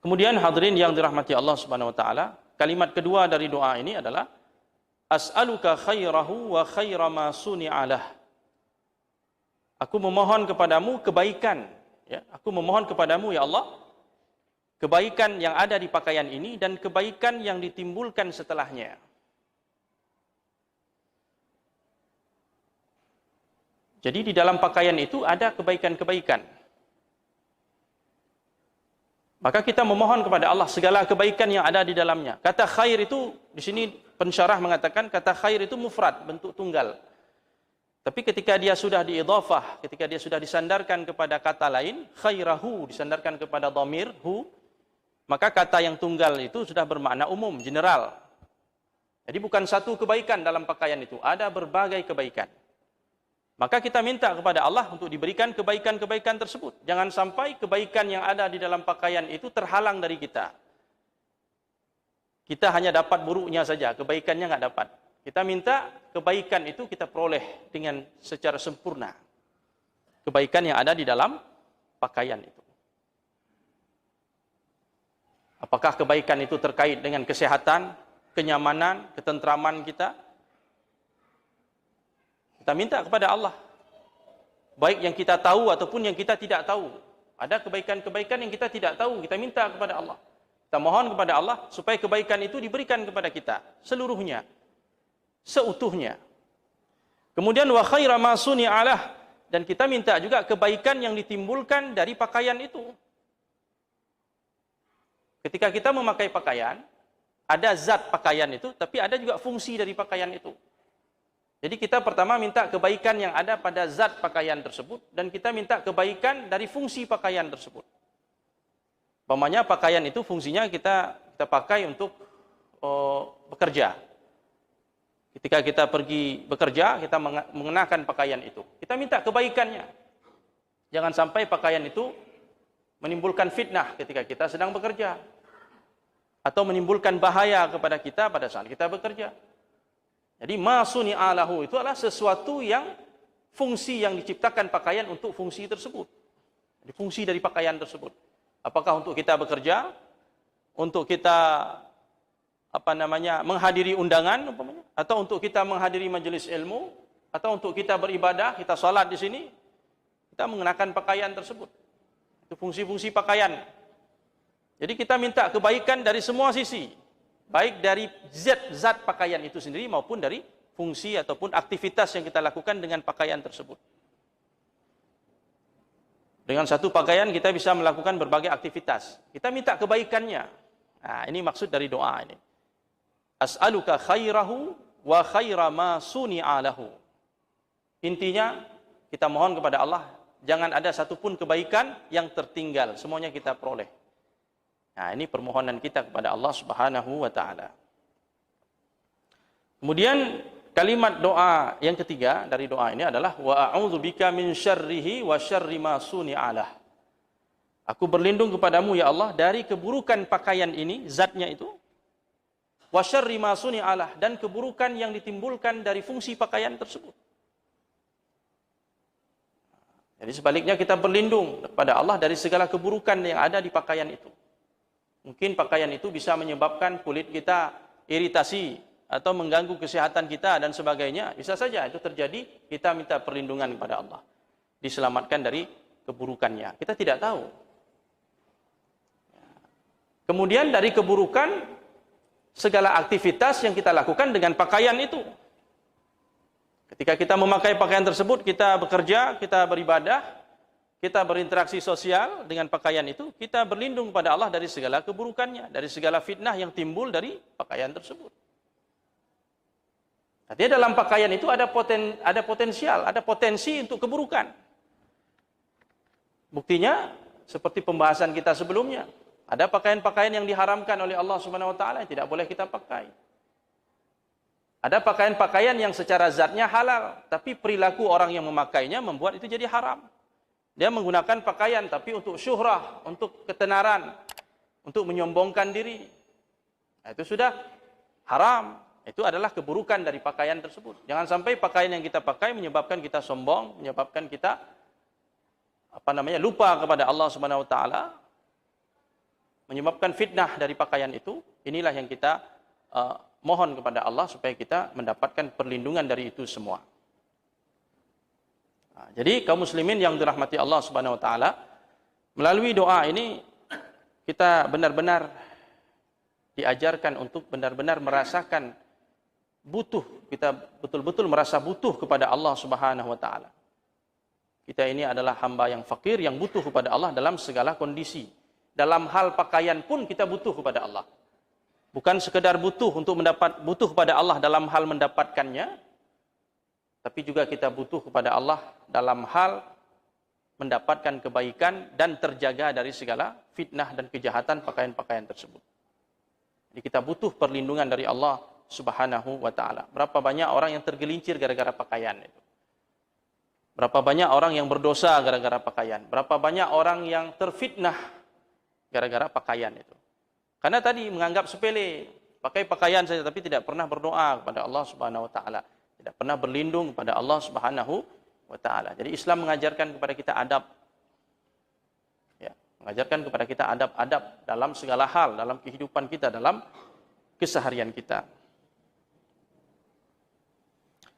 Kemudian hadirin yang dirahmati Allah Subhanahu wa taala, kalimat kedua dari doa ini adalah as'aluka khairahu wa khaira ma suni'alah. Aku memohon kepadamu kebaikan, ya. Aku memohon kepadamu ya Allah kebaikan yang ada di pakaian ini dan kebaikan yang ditimbulkan setelahnya. Jadi di dalam pakaian itu ada kebaikan-kebaikan. Maka kita memohon kepada Allah segala kebaikan yang ada di dalamnya. Kata khair itu, di sini pensyarah mengatakan kata khair itu mufrad, bentuk tunggal. Tapi ketika dia sudah diidhafah, ketika dia sudah disandarkan kepada kata lain, khairahu, disandarkan kepada dhamir, hu, maka kata yang tunggal itu sudah bermakna umum, general. Jadi bukan satu kebaikan dalam pakaian itu, ada berbagai kebaikan. Maka kita minta kepada Allah untuk diberikan kebaikan-kebaikan tersebut. Jangan sampai kebaikan yang ada di dalam pakaian itu terhalang dari kita. Kita hanya dapat buruknya saja, kebaikannya nggak dapat. Kita minta kebaikan itu kita peroleh dengan secara sempurna. Kebaikan yang ada di dalam pakaian itu. Apakah kebaikan itu terkait dengan kesehatan, kenyamanan, ketentraman kita? Kita minta kepada Allah. Baik yang kita tahu ataupun yang kita tidak tahu. Ada kebaikan-kebaikan yang kita tidak tahu, kita minta kepada Allah. Kita mohon kepada Allah supaya kebaikan itu diberikan kepada kita seluruhnya, seutuhnya. Kemudian wa khaira ma suni'alah, dan kita minta juga kebaikan yang ditimbulkan dari pakaian itu. Ketika kita memakai pakaian, ada zat pakaian itu, tapi ada juga fungsi dari pakaian itu. Jadi kita pertama minta kebaikan yang ada pada zat pakaian tersebut, dan kita minta kebaikan dari fungsi pakaian tersebut. Umpamanya pakaian itu fungsinya kita pakai untuk bekerja. Ketika kita pergi bekerja, kita mengenakan pakaian itu. Kita minta kebaikannya. Jangan sampai pakaian itu menimbulkan fitnah ketika kita sedang bekerja, atau menimbulkan bahaya kepada kita pada saat kita bekerja. Jadi ma suni'alahu itu adalah sesuatu yang fungsi yang diciptakan pakaian untuk fungsi tersebut. Jadi fungsi dari pakaian tersebut. Apakah untuk kita bekerja, untuk kita menghadiri undangan umpamanya, atau untuk kita menghadiri majelis ilmu, atau untuk kita beribadah, kita salat di sini, kita mengenakan pakaian tersebut. Itu fungsi-fungsi pakaian. Jadi kita minta kebaikan dari semua sisi. Baik dari zat pakaian itu sendiri maupun dari fungsi ataupun aktivitas yang kita lakukan dengan pakaian tersebut. Dengan satu pakaian kita bisa melakukan berbagai aktivitas. Kita minta kebaikannya. Nah, ini maksud dari doa ini. As'aluka khairahu wa khaira ma suni'alahu. Intinya kita mohon kepada Allah, jangan ada satupun kebaikan yang tertinggal. Semuanya kita peroleh. Nah, ini permohonan kita kepada Allah Subhanahu wa taala. Kemudian kalimat doa yang ketiga dari doa ini adalah wa a'udzubika min syarrihi wa syarri ma suni'alah. Aku berlindung kepadamu ya Allah dari keburukan pakaian ini, zatnya itu, wa syarri ma suni'alah, dan keburukan yang ditimbulkan dari fungsi pakaian tersebut. Jadi sebaliknya kita berlindung kepada Allah dari segala keburukan yang ada di pakaian itu. Mungkin pakaian itu bisa menyebabkan kulit kita iritasi atau mengganggu kesehatan kita dan sebagainya. Bisa saja itu terjadi, kita minta perlindungan kepada Allah. Diselamatkan dari keburukannya. Kita tidak tahu. Kemudian dari keburukan, segala aktivitas yang kita lakukan dengan pakaian itu. Ketika kita memakai pakaian tersebut, kita bekerja, kita beribadah, kita berinteraksi sosial dengan pakaian itu, kita berlindung kepada Allah dari segala keburukannya, dari segala fitnah yang timbul dari pakaian tersebut. Artinya dalam pakaian itu ada potensial, ada potensi untuk keburukan. Buktinya seperti pembahasan kita sebelumnya, ada pakaian-pakaian yang diharamkan oleh Allah Subhanahu wa taala yang tidak boleh kita pakai. Ada pakaian-pakaian yang secara zatnya halal, tapi perilaku orang yang memakainya membuat itu jadi haram. Dia menggunakan pakaian tapi untuk syuhrah, untuk ketenaran, untuk menyombongkan diri. Nah, itu sudah haram. Itu adalah keburukan dari pakaian tersebut. Jangan sampai pakaian yang kita pakai menyebabkan kita sombong, menyebabkan kita lupa kepada Allah Subhanahu wa taala, menyebabkan fitnah dari pakaian itu, inilah yang kita mohon kepada Allah supaya kita mendapatkan perlindungan dari itu semua. Nah, jadi kaum muslimin yang dirahmati Allah Subhanahu wa taala, melalui doa ini kita benar-benar diajarkan untuk benar-benar merasakan butuh, kita betul-betul merasa butuh kepada Allah Subhanahu wa taala. Kita ini adalah hamba yang fakir, yang butuh kepada Allah dalam segala kondisi. Dalam hal pakaian pun kita butuh kepada Allah. Bukan sekedar butuh kepada Allah dalam hal mendapatkannya, tapi juga kita butuh kepada Allah dalam hal mendapatkan kebaikan dan terjaga dari segala fitnah dan kejahatan pakaian-pakaian tersebut. Jadi kita butuh perlindungan dari Allah Subhanahu wa taala. Berapa banyak orang yang tergelincir gara-gara pakaian itu. Berapa banyak orang yang berdosa gara-gara pakaian. Berapa banyak orang yang terfitnah gara-gara pakaian itu. Karena tadi menganggap sepele, pakai pakaian saja tapi tidak pernah berdoa kepada Allah Subhanahu wa taala, tidak pernah berlindung kepada Allah Subhanahu wa taala. Jadi Islam mengajarkan kepada kita adab. Ya, mengajarkan kepada kita adab-adab dalam segala hal, dalam kehidupan kita, dalam keseharian kita.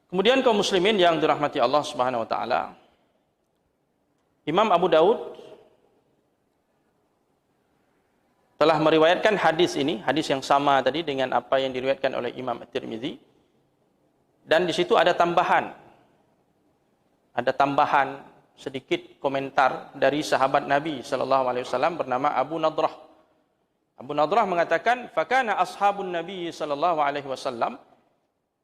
Kemudian kaum muslimin yang dirahmati Allah Subhanahu wa taala, Imam Abu Daud telah meriwayatkan hadis ini, hadis yang sama tadi dengan apa yang diriwayatkan oleh Imam At-Tirmidzi. Dan di situ ada tambahan sedikit komentar dari sahabat Nabi sallallahu alaihi wasallam bernama Abu Nadrah. Abu Nadrah mengatakan, "Fakana ashabun Nabi sallallahu alaihi wasallam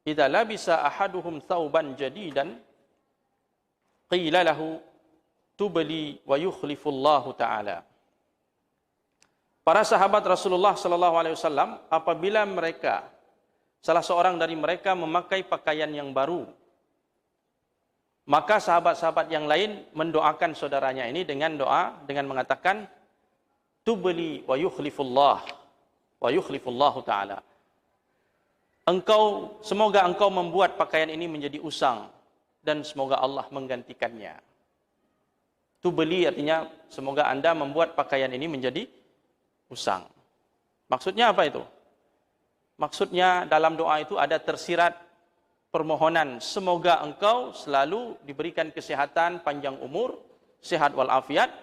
idza labisa ahaduhum thawban jadidan qila lahu tubli wa yukhlifu Allah taala." Para sahabat Rasulullah sallallahu alaihi wasallam apabila salah seorang dari mereka memakai pakaian yang baru, maka sahabat-sahabat yang lain mendoakan saudaranya ini dengan mengatakan tubli wa yukhlifullah taala. Semoga engkau membuat pakaian ini menjadi usang dan semoga Allah menggantikannya. Tubli artinya semoga Anda membuat pakaian ini menjadi usang. Maksudnya apa itu? Maksudnya dalam doa itu ada tersirat permohonan semoga engkau selalu diberikan kesehatan, panjang umur, sehat walafiat,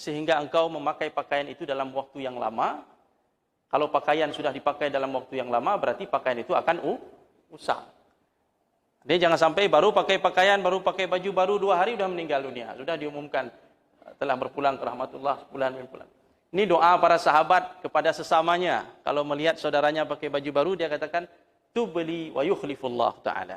sehingga engkau memakai pakaian itu dalam waktu yang lama. Kalau pakaian sudah dipakai dalam waktu yang lama, berarti pakaian itu akan usang. Dia jangan sampai baru pakai baju baru 2 hari sudah meninggal dunia, sudah diumumkan telah berpulang ke rahmatullah bulan. Ini doa para sahabat kepada sesamanya. Kalau melihat saudaranya pakai baju baru, dia katakan, tubli wa yukhlifullah ta'ala.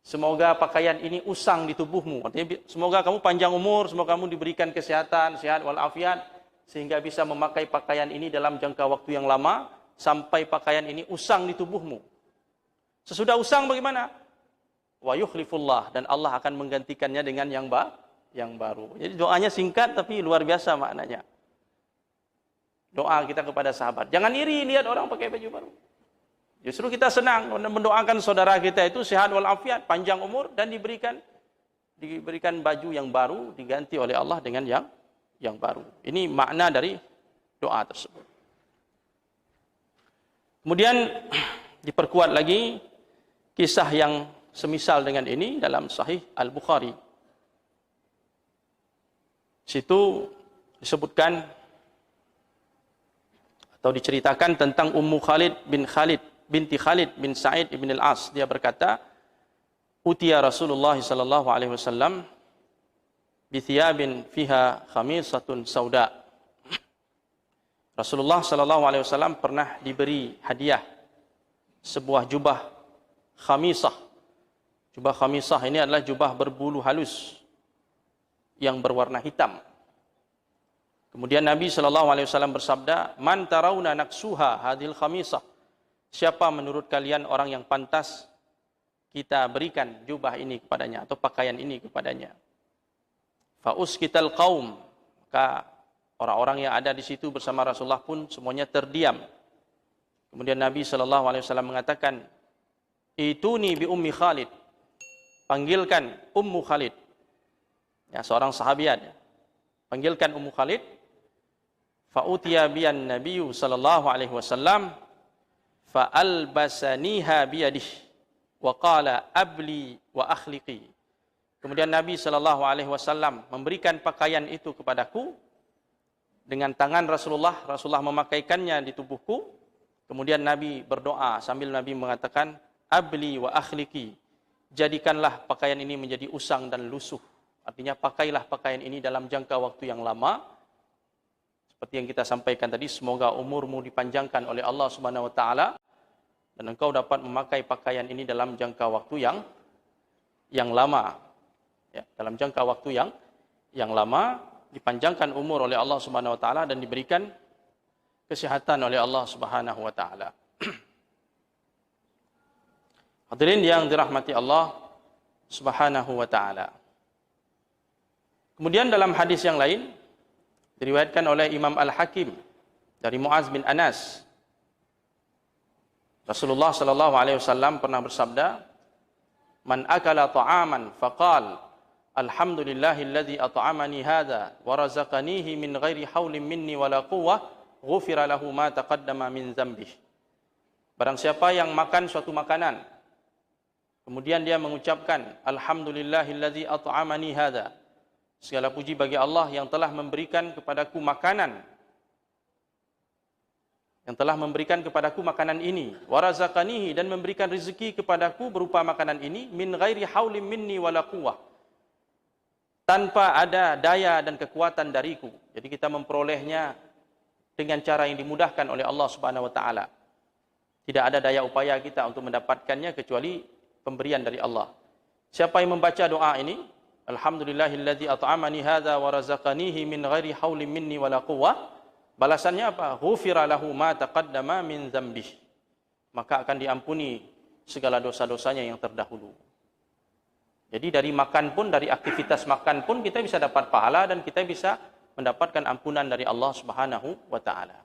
Semoga pakaian ini usang di tubuhmu. Artinya, semoga kamu panjang umur, semoga kamu diberikan kesehatan, sehat walafiat, sehingga bisa memakai pakaian ini dalam jangka waktu yang lama, sampai pakaian ini usang di tubuhmu. Sesudah usang bagaimana? Wa yukhlifullah, dan Allah akan menggantikannya dengan yang baru. Jadi doanya singkat tapi luar biasa maknanya. Doa kita kepada sahabat. Jangan iri lihat orang pakai baju baru. Justru kita senang mendoakan saudara kita itu sehat walafiat, panjang umur, dan diberikan baju yang baru, diganti oleh Allah dengan yang baru. Ini makna dari doa tersebut. Kemudian diperkuat lagi kisah yang semisal dengan ini dalam Sahih Al-Bukhari. Situ disebutkan atau diceritakan tentang Ummu binti Khalid bin Sa'id ibn al-As. Dia berkata, "Utiya Rasulullah sallallahu alaihi wasallam bi thiyabin fiha khamisatun sauda." Rasulullah sallallahu alaihi wasallam pernah diberi hadiah sebuah jubah khamisah. Jubah khamisah ini adalah jubah berbulu halus yang berwarna hitam. Kemudian Nabi SAW bersabda, "Man tarawna naksuha hadhil khamisah." Siapa menurut kalian orang yang pantas kita berikan jubah ini kepadanya atau pakaian ini kepadanya? Fa uskital qaum. Maka orang-orang yang ada di situ bersama Rasulullah pun semuanya terdiam. Kemudian Nabi SAW mengatakan, "Ituni bi ummi Khalid." Panggilkan Ummu Khalid. Ya, seorang sahabiat. Panggilkan Ummu Khalid. Fa'utiya biyan Nabiyyu sallallahu alaihi wasallam fa'albasaniha biyadihi wa qala abli wa akhliqi. Kemudian Nabi sallallahu alaihi wasallam memberikan pakaian itu kepadaku dengan tangan Rasulullah. Rasulullah memakaikannya di tubuhku. Kemudian Nabi berdoa sambil Nabi mengatakan, abli wa akhliqi. Jadikanlah pakaian ini menjadi usang dan lusuh. Artinya pakailah pakaian ini dalam jangka waktu yang lama. Seperti yang kita sampaikan tadi, semoga umurmu dipanjangkan oleh Allah Subhanahu wa taala dan engkau dapat memakai pakaian ini dalam jangka waktu yang lama. Ya, dalam jangka waktu yang lama, dipanjangkan umur oleh Allah Subhanahu wa taala dan diberikan kesehatan oleh Allah Subhanahu wa taala. Hadirin yang dirahmati Allah Subhanahu wa taala. Kemudian dalam hadis yang lain diriwayatkan oleh Imam Al-Hakim dari Muaz bin Anas, Rasulullah sallallahu alaihi wasallam pernah bersabda, "Man akala ta'aman faqal alhamdulillahilladzi at'amani hadza wa razaqanihi min ghairi haulin minni wala quwwah, ghufira lahu ma taqaddama min dzambihi." Barang siapa yang makan suatu makanan, kemudian dia mengucapkan alhamdulillahilladzi at'amani hadza, segala puji bagi Allah yang telah memberikan kepadaku makanan, yang telah memberikan kepadaku makanan ini, warazaqanihi, dan memberikan rezeki kepadaku berupa makanan ini, min ghairi haulim minni wala quwwah, tanpa ada daya dan kekuatan dariku. Jadi kita memperolehnya dengan cara yang dimudahkan oleh Allah Subhanahu wa taala. Tidak ada daya upaya kita untuk mendapatkannya kecuali pemberian dari Allah. Siapa yang membaca doa ini, alhamdulillahilladzi at'amani hadza wa razaqanihi min ghairi haulin minni wala quwwah, balasannya apa? Ghufira lahu ma taqaddama min dzambihi, maka akan diampuni segala dosa-dosanya yang terdahulu. Jadi dari makan pun, dari aktivitas makan pun kita bisa dapat pahala dan kita bisa mendapatkan ampunan dari Allah Subhanahu wa taala.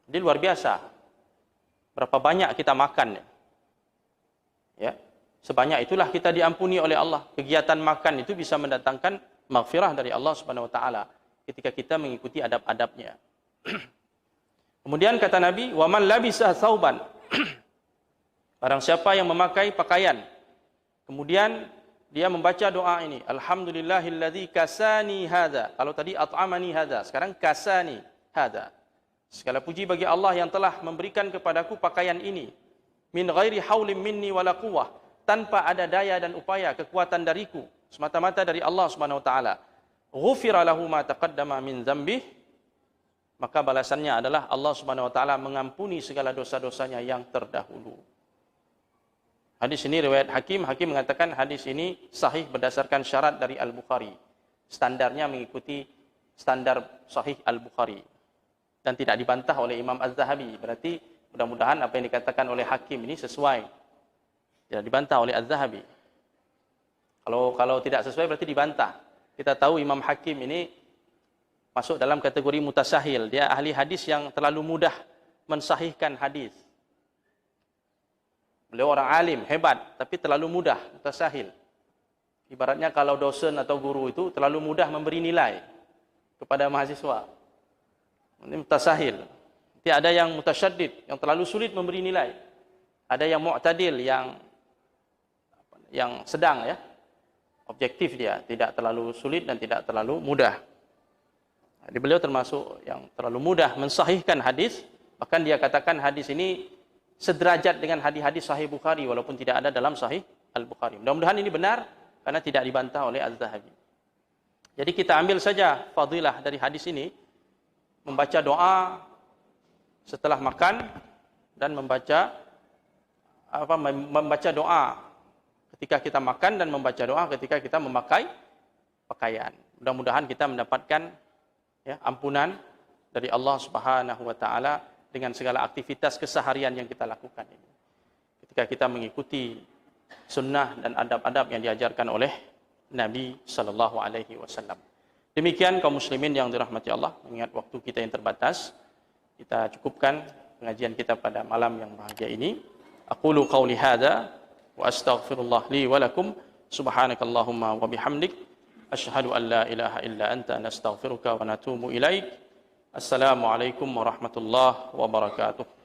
Jadi luar biasa berapa banyak kita makan, ya. Sebanyak itulah kita diampuni oleh Allah. Kegiatan makan itu bisa mendatangkan maghfirah dari Allah Subhanahu wa taala ketika kita mengikuti adab-adabnya. Kemudian kata Nabi, "Wa man labisa thauban." Barang siapa yang memakai pakaian, kemudian dia membaca doa ini, alhamdulillahilladzi kasani hadza. Kalau tadi at'amani hadza, sekarang kasani hadza. Segala puji bagi Allah yang telah memberikan kepadaku pakaian ini, min ghairi haulin minni wala quwwah, tanpa ada daya dan upaya, kekuatan dariku, semata-mata dari Allah Subhanahu wa taala. Ghufira lahu ma taqaddama min dzambih, maka balasannya adalah Allah Subhanahu wa taala mengampuni segala dosa-dosanya yang terdahulu. Hadis ini riwayat Hakim. Hakim mengatakan hadis ini sahih berdasarkan syarat dari Al-Bukhari. Standarnya mengikuti standar sahih Al-Bukhari dan tidak dibantah oleh Imam Az-Zahabi. Berarti mudah-mudahan apa yang dikatakan oleh Hakim ini sesuai. Tidak dibantah oleh Az-Zahabi. Kalau tidak sesuai berarti dibantah. Kita tahu Imam Hakim ini masuk dalam kategori mutasahil. Dia ahli hadis yang terlalu mudah mensahihkan hadis. Beliau orang alim, hebat, tapi terlalu mudah, mutasahil. Ibaratnya kalau dosen atau guru itu terlalu mudah memberi nilai kepada mahasiswa. Ini mutasahil. Nanti ada yang mutasyaddid, yang terlalu sulit memberi nilai. Ada yang mu'tadil, yang sedang, ya, objektif dia, tidak terlalu sulit dan tidak terlalu mudah. Jadi beliau termasuk yang terlalu mudah mensahihkan hadis, bahkan dia katakan hadis ini sederajat dengan hadis-hadis Sahih Bukhari walaupun tidak ada dalam Sahih Al-Bukhari. Mudah-mudahan ini benar karena tidak dibantah oleh Az-Zahabi. Jadi kita ambil saja fadilah dari hadis ini, membaca doa setelah makan dan membaca doa ketika kita makan dan membaca doa ketika kita memakai pakaian. Mudah-mudahan kita mendapatkan, ya, ampunan dari Allah Subhanahu wa taala dengan segala aktivitas keseharian yang kita lakukan ini. Ketika kita mengikuti sunnah dan adab-adab yang diajarkan oleh Nabi sallallahu alaihi wasallam. Demikian kaum muslimin yang dirahmati Allah, mengingat waktu kita yang terbatas, kita cukupkan pengajian kita pada malam yang bahagia ini. Aqulu qauli hadza wa astaghfirullah li wa lakum. Subhanakallahumma wa bihamdik asyhadu an la ilaha illa anta nastaghfiruka wa natubu ilaik. Assalamualaikum warahmatullahi wabarakatuh.